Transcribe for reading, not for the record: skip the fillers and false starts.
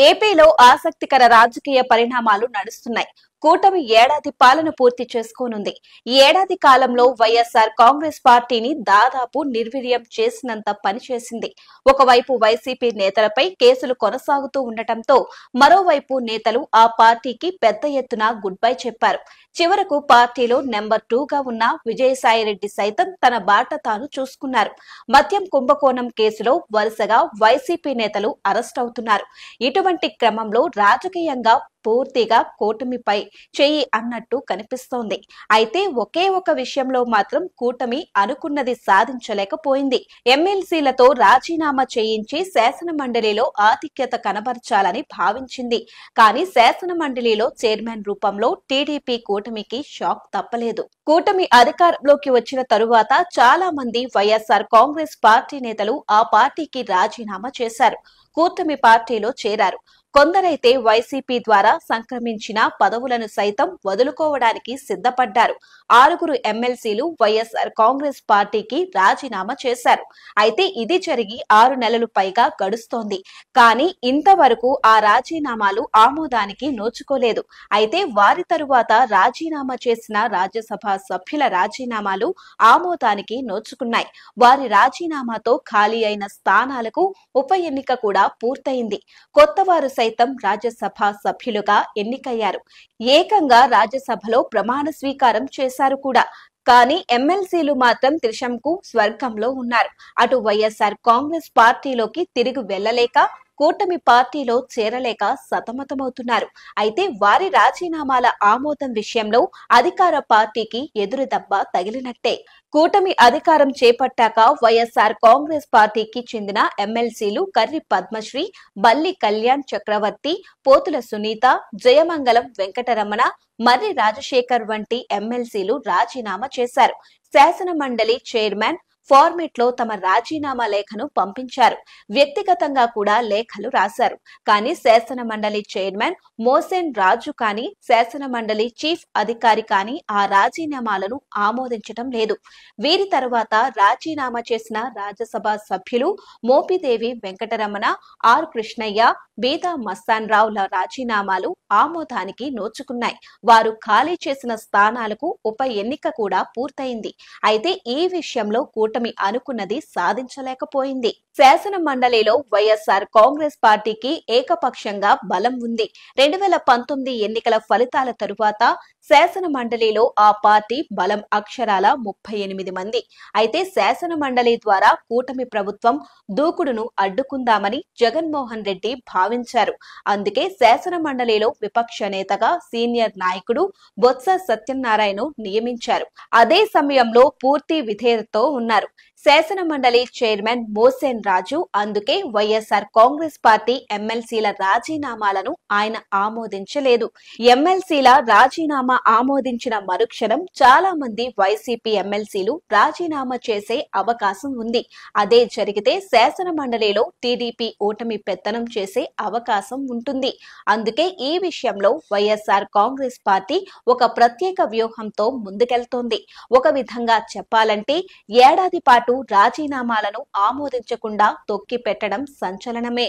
ఏపీలో ఆసక్తికర రాజకీయ పరిణామాలు నడుస్తున్నాయి. కూటమి ఏడాది పాలన పూర్తి చేసుకోనుంది. ఈ ఏడాది కాలంలో వైఎస్ఆర్ కాంగ్రెస్ పార్టీని దాదాపు నిర్వీర్యం చేసినంత పనిచేసింది. ఒకవైపు వైసీపీ నేతలపై కేసులు కొనసాగుతూ ఉండటంతో మరోవైపు నేతలు ఆ పార్టీకి పెద్ద ఎత్తున గుడ్ బై చెప్పారు. చివరకు పార్టీలో నెంబర్ 2గా ఉన్న విజయసాయిరెడ్డి సైతం తన బాట తాను చూసుకున్నారు. మద్యం కుంభకోణం కేసులో వరుసగా వైసీపీ నేతలు అరెస్ట్ అవుతున్నారు. ఇటువంటి క్రమంలో రాజకీయంగా పూర్తిగా కూటమిపై చెయ్యి అన్నట్టు కనిపిస్తోంది. అయితే ఒకే ఒక విషయంలో మాత్రం కూటమి అనుకున్నది సాధించలేకపోయింది. ఎమ్మెల్సీలతో రాజీనామా చేయించి శాసన మండలిలో ఆధిక్యత కనబర్చాలని భావించింది. కానీ శాసన మండలిలో చైర్మన్ రూపంలో టీడీపీ కూటమికి షాక్ తప్పలేదు. కూటమి అధికారంలోకి వచ్చిన తరువాత చాలా మంది వైఎస్ఆర్ కాంగ్రెస్ పార్టీ నేతలు ఆ పార్టీకి రాజీనామా చేశారు. కూటమి పార్టీలో చేరారు. కొందరైతే వైసీపీ ద్వారా సంక్రమించిన పదవులను సైతం వదులుకోవడానికి సిద్ధపడ్డారు. 6 ఎమ్మెల్సీలు వైఎస్ఆర్ కాంగ్రెస్ పార్టీకి రాజీనామా చేశారు. అయితే ఇది జరిగి 6 నెలలు పైగా గడుస్తోంది. కానీ ఇంతవరకు ఆ రాజీనామాలు ఆమోదానికి నోచుకోలేదు. అయితే వారి తరువాత రాజీనామా చేసిన రాజ్యసభ సభ్యుల రాజీనామాలు ఆమోదానికి నోచుకున్నాయి. వారి రాజీనామాతో ఖాళీ అయిన స్థానాలకు ఉప ఎన్నిక కూడా పూర్తయింది. కొత్తవారు సైతం రాజ్యసభ సభ్యులుగా ఎన్నికయ్యారు. ఏకంగా రాజ్యసభలో ప్రమాణ స్వీకారం చేశారు కూడా. కానీ ఎమ్మెల్సీలు మాత్రం త్రిశంకు స్వర్గంలో ఉన్నారు. అటు వైఎస్ఆర్ కాంగ్రెస్ పార్టీలోకి తిరిగి వెళ్లలేక, కూటమి పార్టీలో చేరలేక సతమతమవుతున్నారు. అయితే వారి రాజీనామాల ఆమోదం విషయంలో అధికార పార్టీకి ఎదురు దెబ్బ తగిలినట్టే. కూటమి అధికారం చేపట్టాక వైఎస్ఆర్ కాంగ్రెస్ పార్టీకి చెందిన ఎమ్మెల్సీలు కర్రి పద్మశ్రీ, బల్లి కళ్యాణ్ చక్రవర్తి, పోతుల సునీత, జయమంగళం వెంకటరమణ, మర్రి రాజశేఖర్ వంటి ఎమ్మెల్సీలు రాజీనామా చేశారు. శాసన మండలి చైర్మన్ ఫార్మెట్ లో తమ రాజీనామా లేఖను పంపించారు. వ్యక్తిగతంగా కూడా లేఖలు రాశారు. కానీ శాసన మండలి చైర్మన్ మోసేన్ రాజు కానీ, శాసన మండలి చీఫ్ అధికారి కానీ ఆ రాజీనామాలను ఆమోదించడం లేదు. వీరి తరువాత రాజీనామా చేసిన రాజ్యసభ సభ్యులు మోపిదేవి వెంకటరమణ, ఆర్ కృష్ణయ్య, బీదా మస్తాన్ రావుల రాజీనామాలు ఆమోదానికి నోచుకున్నాయి. వారు ఖాళీ చేసిన స్థానాలకు ఉప ఎన్నిక కూడా పూర్తయింది. అయితే ఈ విషయంలో కూటమి అనుకున్నది సాధించలేకపోయింది. శాసన మండలిలో వైఎస్ఆర్ కాంగ్రెస్ పార్టీకి ఏకపక్షంగా బలం ఉంది. 2019 ఎన్నికల ఫలితాల తరువాత శాసన మండలిలో ఆ పార్టీ బలం అక్షరాల 38 మంది. అయితే శాసన మండలి ద్వారా కూటమి ప్రభుత్వం దూకుడును అడ్డుకుందామని జగన్మోహన్ రెడ్డి భావించారు. అందుకే శాసన మండలిలో విపక్ష నేతగా సీనియర్ నాయకుడు బొత్స సత్యనారాయణను నియమించారు. అదే సమయంలో పూర్తి విధేయతతో ఉన్నారు శాసన మండలి చైర్మన్ మోసేన్ రాజు. అందుకే వైఎస్ఆర్ కాంగ్రెస్ పార్టీ ఎమ్మెల్సీల రాజీనామాలను ఆయన ఆమోదించలేదు. ఎమ్మెల్సీల రాజీనామా ఆమోదించిన మరుక్షణం చాలా మంది వైసీపీ ఎమ్మెల్సీలు రాజీనామా చేసే అవకాశం ఉంది. అదే జరిగితే శాసన మండలిలో టీడీపీ ఓటమి పెత్తనం చేసే అవకాశం ఉంటుంది. అందుకే ఈ విషయంలో వైఎస్ఆర్ కాంగ్రెస్ పార్టీ ఒక ప్రత్యేక వ్యూహంతో ముందుకెళ్తోంది. ఒక విధంగా చెప్పాలంటే ఏడాది పాటు రాజీనామాలను ఆమోదించకుండా తొక్కి పెట్టడం సంచలనమే.